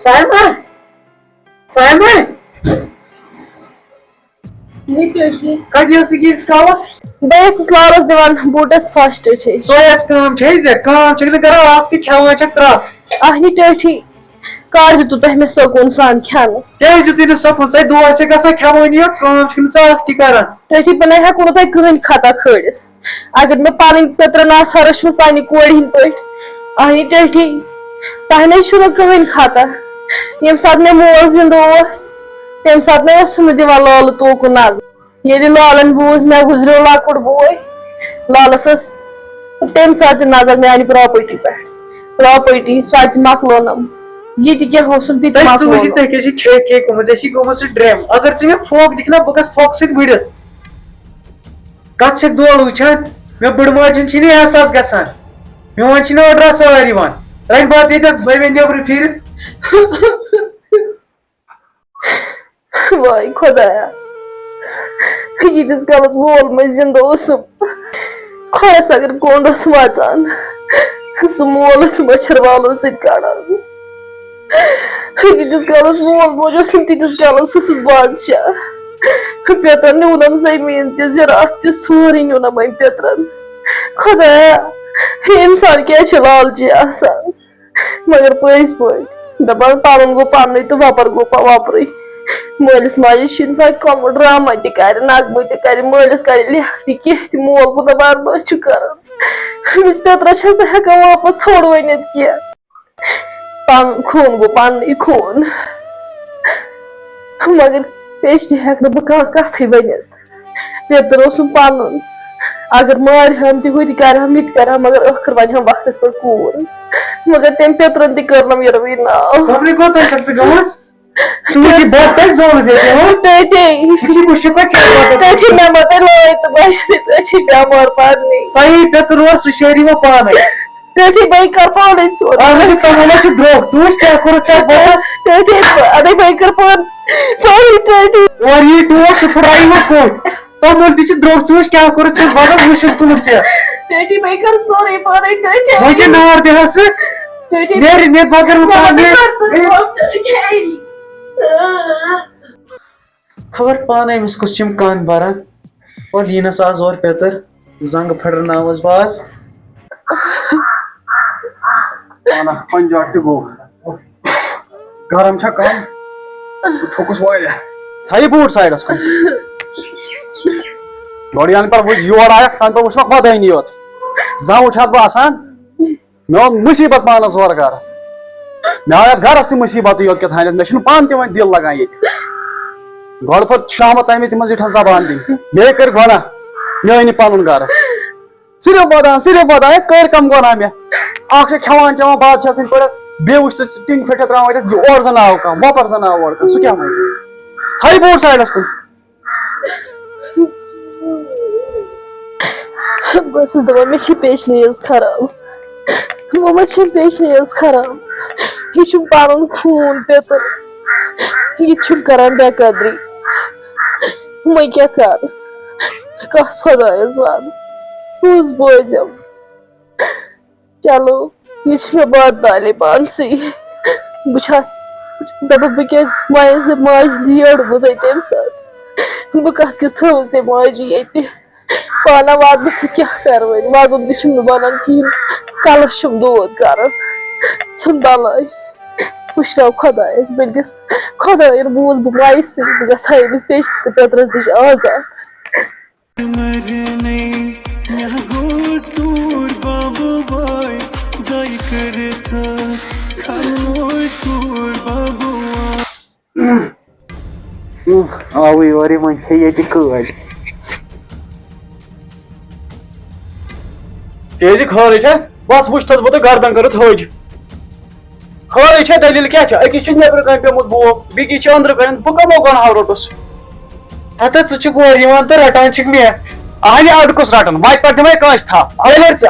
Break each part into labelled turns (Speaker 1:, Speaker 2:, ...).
Speaker 1: Saima? Saima? Kadi esi giysi kalas?
Speaker 2: بہٕ ٲسٕس لالس دِوان بوٗٹس فسٹ ٹھیٖک
Speaker 1: Soyas kam çeyze kam çekini kara akti khawa çakra.
Speaker 2: اَہنہِ ٹٲٹھی کر دِتوٗ تۄہہِ مےٚ سکوٗن سان کھٮ۪نہٕ
Speaker 1: Kya jutini sapun say dua çe gasa khawa niyo kam çekini sa akti kara.
Speaker 2: ٹٲٹھی بہٕ نَے ہٮ۪کو نہٕ تۄہہِ کٕہٕنۍ خطا کھٲلِتھ اگر مےٚ پنٕنۍ پِترن آسہٕ ہا رٔچھمٕژ پننہِ کورِ ہٕنٛدۍ پٲٹھۍ اَہنہِ ٹٲٹھی تۄہہِ نَے چھُو نہٕ کٕہٕنۍ خطا ییٚمہِ ساتہٕ مےٚ مول زِنٛدٕ اوس تمہِ ساتہٕ نَے اوسُم نہٕ دِوان لالہٕ توکُن نظر ییٚلہِ لالن بوٗز مےٚ گُزریو لۄکُٹ بوے لالس ٲس تمہِ ساتہٕ تہِ نظر میانہِ پراپرٹی پٮ۪ٹھ پراپرٹی سۄ تہِ مۄکلٲونم یہِ تہِ کینٛہہ اوسُم تہِ تہِ
Speaker 1: Tay su
Speaker 2: مۄکلٲونم
Speaker 1: te keşi ke komu zeşi komu su dream. Agar çime fok dikna bakas fok sit bidir. Kaçak dual uçan me bırmacın çini esas gasan. Me on çini odra savari van. Rain baat ede bay bende bir pir.
Speaker 2: واے خۄدایا ییٖتِس calls مول مےٚ زِنٛدٕ اوسُم خۄداس اگر کوٚنٛڈ اوس وَژان سُہ مول اوس مٔچھر والو سۭتۍ کڑان ییٖتِس کالس مول موج اوسُم تیٖتِس کالس ٲسٕس بادشاہ پیترن نیونم زٔمیٖن تہِ زِراعت تہِ سورُے نیونم أمۍ پیترن خۄدایا اِنسان کیٛازِ چھُ لالچی آسان مگر پٔزۍ پٲٹھۍ دپان پنُن گوٚو پننُے تہٕ وۄپر گوٚو وۄپرٕے مٲلِس ماجہِ چھُ اِنسان کۄمُت ڈرامہ تہِ کرِ نغمہٕ تہِ کرِ مٲلِس کرِ لیکھ تہِ کینٛہہ تہِ مول کوٗتاہ برداش چھُ کران أمِس پیترس چھس نہٕ ہٮ۪کان واپس ژھوٚر ؤنِتھ کینٛہہ پنُن خوٗن گوٚو پننُے خوٗن مگر پیچنہِ ہٮ۪کہٕ نہٕ بہٕ کانٛہہ کتھٕے ؤنِتھ پیتر اوسُم پنُن اگر مارہم تہِ ہُہ تہِ کرہم یہِ تہِ کرہم مگر ٲخٕر ونہم وقتس پٮ۪ٹھ کوٗر مگر تٔمۍ پیترن تہِ کٔرنم یِروٕے ناو
Speaker 1: Kapri ko tay kapsi gamas. Çuğuki bat tay zor dedi ya.
Speaker 2: ٹٲٹھی
Speaker 1: Kiçi bu şıkka çekti.
Speaker 2: ٹٲٹھی مےٚ مہ تۄہہِ لٲے تہٕ بہٕ چھُس ٹٲٹھی بٮ۪مار پرنٕے
Speaker 1: Sayı Petro su şehri mi panay.
Speaker 2: ٹٲٹھی بہٕ کر پانے سورُے
Speaker 1: Ağzı tamamı şu drog. Çuğuş kya kuru çak babas.
Speaker 2: ٹٲٹھی اَدے بہٕ کر پانے ٹٲٹھی
Speaker 1: Var yi duo su fırayı mı koy. Tam öldü ki drog çuğuş kya kuru çak babas mışıl tulurca.
Speaker 2: ٹٲٹھی بہٕ کر سورُے پانے ٹٲٹھی
Speaker 1: Hoca ne var dehası?
Speaker 2: ٹٲٹھی
Speaker 1: Ne bakar mı panay. Khabar panay miskus çimkan baran. Ol yine saz or Peter. Zang fırın avaz baz.
Speaker 3: Ana panjak go. Garam cha kam. Focus boy. Thayi boot side asko. Lorian par wo jiwar ayak tan par usmak badai ni yot. Zam uchat ba asan. Me musibat mana zor gar. Me ayat gar asti musibat yot ke thanet me shun pan te man dil lagan yet. God par sham time te mazit zaban din. Me kar gona. Me ni panun gar. Sirf bada kar kam gona me. Akse khawan chama badshah sin par be us ting feta trawa ye or zanav ka mopar zanav or ka su kya mai. Thayi boot side asko.
Speaker 2: بہٕ ٲسٕس دپان مےٚ چھِ پیچنٕے یٲژ خراب وۄنۍ ما چھم پیچنٕے یٲژ خراب یہِ چھُم پنُن خوٗن پیتر یہِ تہِ چھُم کران بے قدری وۄنۍ کیٛاہ کرٕ کس خۄدایس وَن کُس بوزٮ۪م چلو یہِ چھِ مےٚ بادتالے پانسٕے بہٕ چھس دپان بہٕ کیٛازِ ماجہِ ہٕنٛدۍ یٔڈمٕژے تمہِ ساتہٕ بہٕ کتھ کِژھ تھٲوٕس تٔمۍ ماجہِ ییٚتہِ پانا واتنہٕ سۭتۍ کیٛاہ کرٕ وۄنۍ واتُن تہِ چھُم نہٕ بنان کِہیٖنۍ کلس چھُم دود کران ژھُن بلاے وٕچھناو خۄدایس بٔلکِس خۄداین بوٗز بہٕ مایسٕے بہٕ گژھٕ ہا أمِس پیچنہِ تہٕ پیترس نِش آزاد
Speaker 1: Avi var man keyeti kıval.
Speaker 3: Tezi khari cha bas wushtas bada gardan karat hoj. Khari cha dalil kya cha aki chun nebr kan pe mut bu bigi cha andr kan bu kamo gon havrotos.
Speaker 1: Hatta sıçı gor yaman da ratan çıkmıyor.
Speaker 3: Ahli ad kus ratan mai par demay kaç tha.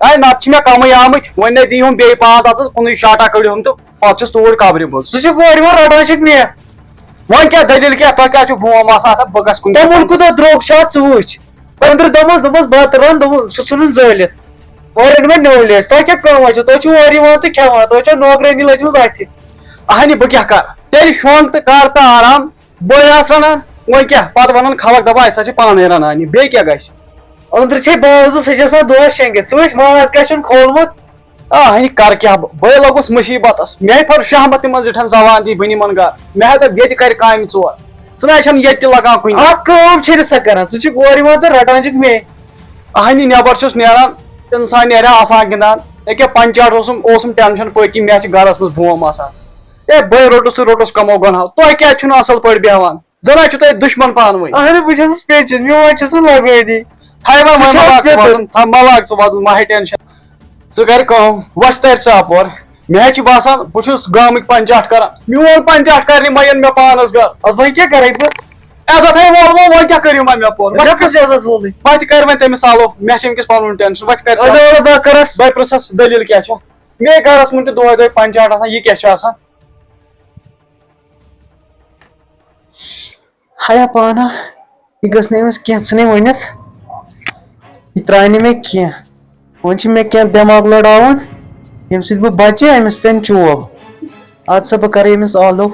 Speaker 3: Ay natçı me kamay amit wonne diyum be paas atsız kunu şata kadyum tu patçı stor kabri boz.
Speaker 1: Sıçı gor yaman ratan çıkmıyor.
Speaker 3: Won kya dalil kya ta kya chu bhuma sa sa bagas kun.
Speaker 1: Tam mulku da drog şat sıvıç. Tandır damaz batran damaz susunun zöyle. اور ان میں نولیس تو کیا کام چھو تو چھو اور یوان تو کھیوان تو چھو نوکرانی لجمز اتھ
Speaker 3: اہنی بہ کیا کر تیل شونگ تو کر تو آرام بے آس رنان وۄنۍ کیٛاہ پتہٕ ونان خلق دپان اتھ چھِ پانے رنان یہِ بیٚیہِ کیٛاہ گژھِ
Speaker 1: أنٛدرٕ چھے باوزٕ سُہ چھِ آسان دۄہس شیٚنگِتھ ژٕ وٕچھ ماز کیٛاہ چھُن کھولمُت
Speaker 3: ہنی کر کیا بے لوگُس مُصیبتس مےٚ پھٔر شہمت تِمن زِٹھٮ۪ن زبان دی بہٕ نِمن گرٕ مےٚ ہا دوٚپ ییٚتہِ کرِ کامہِ ژور ژٕ نہ چھَنہٕ ییٚتہِ تہِ لگان کُنہِ
Speaker 1: اکھ کٲم چھے نہٕ سۄ کران ژٕ چھُکھ اور یِوان تہٕ رٹان چھُکھ مے
Speaker 3: اہنی نیبر چھُس نیران انسان نیرا آسان گِنٛدان ییٚکیٛاہ پنچاٹ اوسُم ٹینشن پٔتۍ مےٚ چھِ گرس منٛز بوم آسان اے بے روٚٹُس تہٕ روٚٹُس کمو گۄنہو تۄہہِ کیٛازِ چھُنہٕ اصل پٲٹھۍ بیٚہوان زَن چھُ تۄہہِ دُشمن پانہٕ ؤنۍ
Speaker 1: اہنُو بہٕ چھَس پیچِن میون چھُ سُہ لگٲنی
Speaker 3: تھاے وۄنۍ مہ لاگ ژٕ وَدُن مہ ہے ٹینشن ژٕ کر کٲم وۄتھ تَرِ ژٕ اپور مےٚ حظ چھِ باسان بہٕ چھُس گامٕکۍ پنچاٹ کران میون پنچاٹ کرنہِ مہ یِن مےٚ پانس گرٕ
Speaker 1: ادٕ وۄنۍ کیٛاہ کرے بہٕ
Speaker 3: عزت ہے وولمو وۄنۍ کیٛاہ کٔرِو وۄنۍ مےٚ پور
Speaker 1: مےٚ کُس عزت وولٕے
Speaker 3: وۄنۍ تہِ کر وۄنۍ تٔمِس سالو مےٚ چھِ أمِس پنُن ٹینشن وۄنۍ کر
Speaker 1: ادٕ بہٕ کرس
Speaker 3: بہٕ پرٛژھس دٔلیٖل کیٛاہ چھےٚ مے گرس منٛز تہِ دۄہے دۄہے پنچاٹ آسان یہِ کیٛاہ چھُ آسان
Speaker 1: ہیا پانا یہ گژھِ نہٕ أمِس کینٛہہ ژھٕنٕنۍ ؤنِتھ یہِ ترٛایہِ نہٕ مےٚ کینٛہہ وۄنۍ چھِ مےٚ کینٛہہ دٮ۪ماغ لڑاوُن ییٚمہِ سۭتۍ بہٕ بچہِ أمِس پٮ۪ن چوب ادٕ سا بہٕ کرٕ أمِس آلو